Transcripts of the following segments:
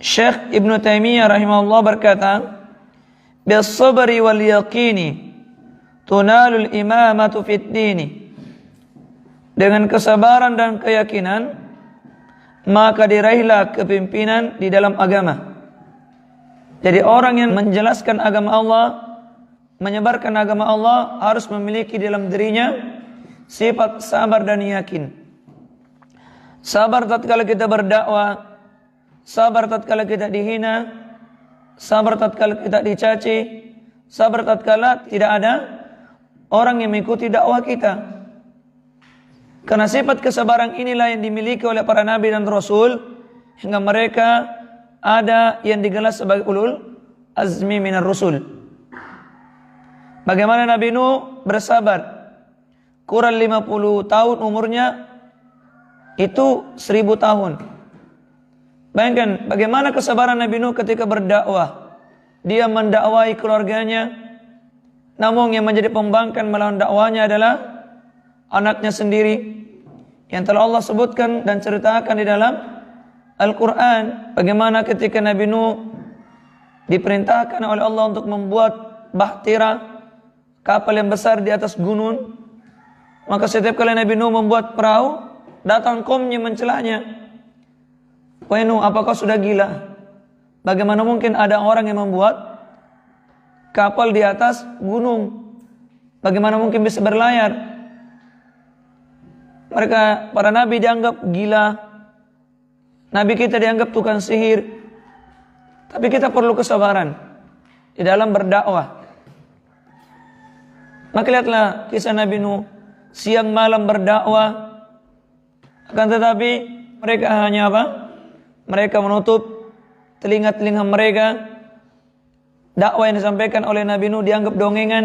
Syekh Ibnu Taimiyah rahimahullah berkata, "Bis-sabri wal yaqini tunalul imamatu fid dini." Dengan kesabaran dan keyakinan maka diraihlah kepimpinan di dalam agama. Jadi orang yang menjelaskan agama Allah, menyebarkan agama Allah harus memiliki dalam dirinya sifat sabar dan yakin. Sabar tatkala kita berdakwah, sabar tatkala kita dihina, sabar tatkala kita dicaci, sabar tatkala tidak ada orang yang mengikuti dakwah kita. Karena sifat kesabaran inilah yang dimiliki oleh para nabi dan rasul hingga mereka ada yang digelar sebagai ulul azmi minar rusul. Bagaimana Nabi Nuh bersabar kurang 50 tahun umurnya, itu 1000 tahun. Bayangkan bagaimana kesabaran Nabi Nuh ketika berdakwah. Dia mendakwai keluarganya, namun yang menjadi pembangkang melawan dakwahnya adalah anaknya sendiri yang telah Allah sebutkan dan ceritakan di dalam Al-Quran. Bagaimana ketika Nabi Nuh diperintahkan oleh Allah untuk membuat bahtira, kapal yang besar di atas gunung, maka setiap kali Nabi Nuh membuat perahu, datang kaumnya mencelanya. "Wahai Nuh, apakah sudah gila? Bagaimana mungkin ada orang yang membuat kapal di atas gunung? Bagaimana mungkin bisa berlayar?" Mereka, para nabi dianggap gila. Nabi kita dianggap tukang sihir. Tapi kita perlu kesabaran di dalam berdakwah. Maka lihatlah kisah Nabi Nuh, siang malam berdakwah. Akan tetapi mereka hanya apa? Mereka menutup telinga-telinga mereka. Dakwah yang disampaikan oleh Nabi Nuh dianggap dongengan,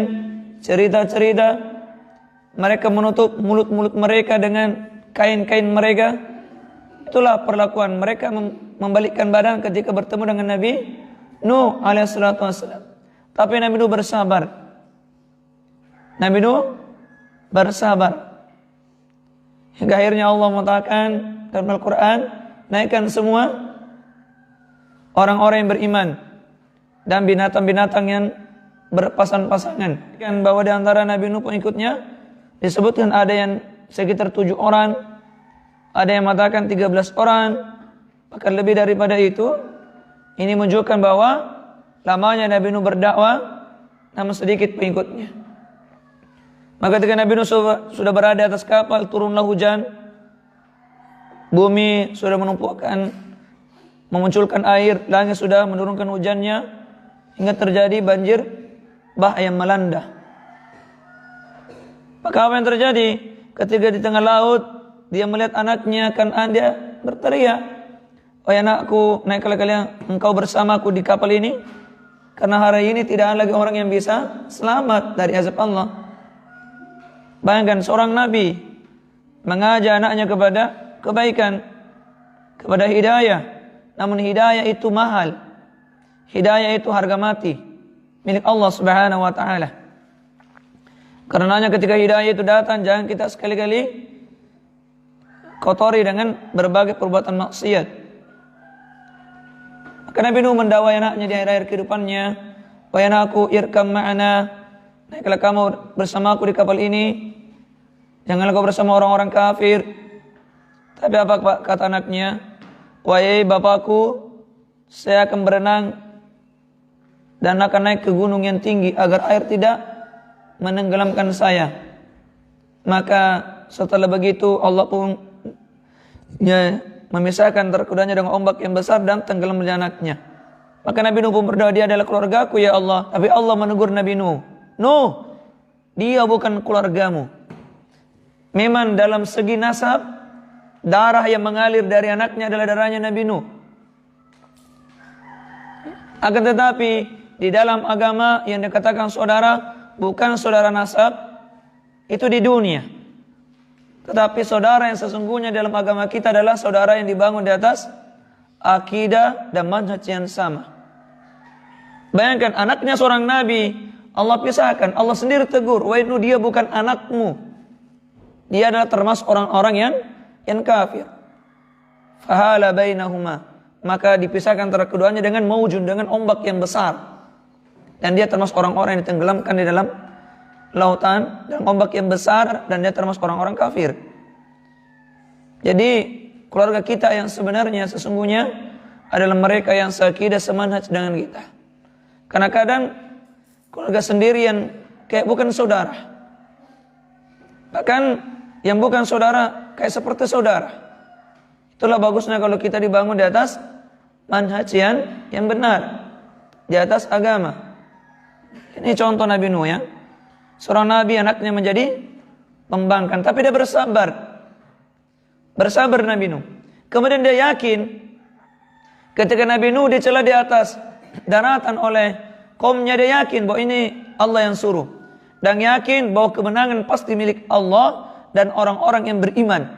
cerita-cerita. Mereka menutup mulut-mulut mereka dengan kain-kain mereka. Itulah perlakuan mereka, membalikkan badan ketika bertemu dengan Nabi Nuh alaihissalatu wassalam. Tapi Nabi Nuh bersabar. Nabi Nuh bersabar. Hingga akhirnya Allah mengatakan dalam Al-Quran, naikkan semua orang-orang yang beriman dan binatang-binatang yang berpasang-pasangan. Dan bahwa di antara Nabi Nuh pengikutnya disebutkan ada yang sekitar 7 orang, ada yang mengatakan 13 orang, bahkan lebih daripada itu. Ini menunjukkan bahwa lamanya Nabi Nuh berdakwah, namun sedikit pengikutnya. Maka ketika Nabi Nuh sudah berada atas kapal, turunlah hujan. Bumi sudah menumpukan, memunculkan air, langit sudah menurunkan hujannya, hingga terjadi banjir bah yang melanda. Maka apa yang terjadi? Ketika di tengah laut, dia melihat anaknya, dia berteriak, "Wahai anakku, naiklah kalian, engkau bersamaku di kapal ini, karena hari ini tidak ada lagi orang yang bisa selamat dari azab Allah." Bayangkan seorang nabi mengajak anaknya kepada kebaikan, kepada hidayah. Namun hidayah itu mahal. Hidayah itu harga mati milik Allah Subhanahu wa taala. Karenanya ketika hidayah itu datang, jangan kita sekali-kali kotori dengan berbagai perbuatan maksiat. Maka Nabi Nuh mendakwai anaknya di akhir-akhir kehidupannya, "Wahai anakku, irkam ma'ana, naiklah kamu bersamaku di kapal ini. Janganlah kau bersama orang-orang kafir." Tapi apa kata anaknya? "Wahai bapakku, saya akan berenang dan akan naik ke gunung yang tinggi agar air tidak menenggelamkan saya." Maka setelah begitu Allah pun memisahkan antara kudanya dengan ombak yang besar dan tenggelam anaknya. Maka Nabi Nuh pun berdoa, "Dia adalah keluargaku ya Allah." Tapi Allah menegur Nabi Nuh, "Nuh, dia bukan keluargamu." Memang dalam segi nasab, darah yang mengalir dari anaknya adalah darahnya Nabi Nuh. Akan tetapi di dalam agama yang dikatakan saudara, bukan saudara nasab itu di dunia. Tetapi saudara yang sesungguhnya dalam agama kita adalah saudara yang dibangun di atas akidah dan manhaj yang sama. Bayangkan anaknya seorang nabi, Allah pisahkan, Allah sendiri tegur, "Wahai Nuh, dia bukan anakmu. Dia adalah termasuk orang-orang yang kafir." Fahala bainahuma. maka dipisahkan antara keduanya dengan maujun, dengan ombak yang besar. Dan dia termasuk orang-orang yang ditenggelamkan di dalam lautan dan ombak yang besar, dan dia termasuk orang-orang kafir. Jadi keluarga kita yang sebenarnya sesungguhnya adalah mereka yang seakidah semanhaj dengan kita. Karena kadang keluarga sendirian kayak bukan saudara. Bahkan yang bukan saudara kayak seperti saudara. Itulah bagusnya kalau kita dibangun di atas manhaj yang benar, di atas agama. Ini contoh Nabi Nuh ya. Seorang Nabi, anaknya menjadi pembangkang, tapi dia bersabar. Bersabar Nabi Nuh. Kemudian dia yakin ketika Nabi Nuh dicela di atas daratan oleh kaumnya, dia yakin bahwa ini Allah yang suruh. Dan yakin bahwa kemenangan pasti milik Allah dan orang-orang yang beriman.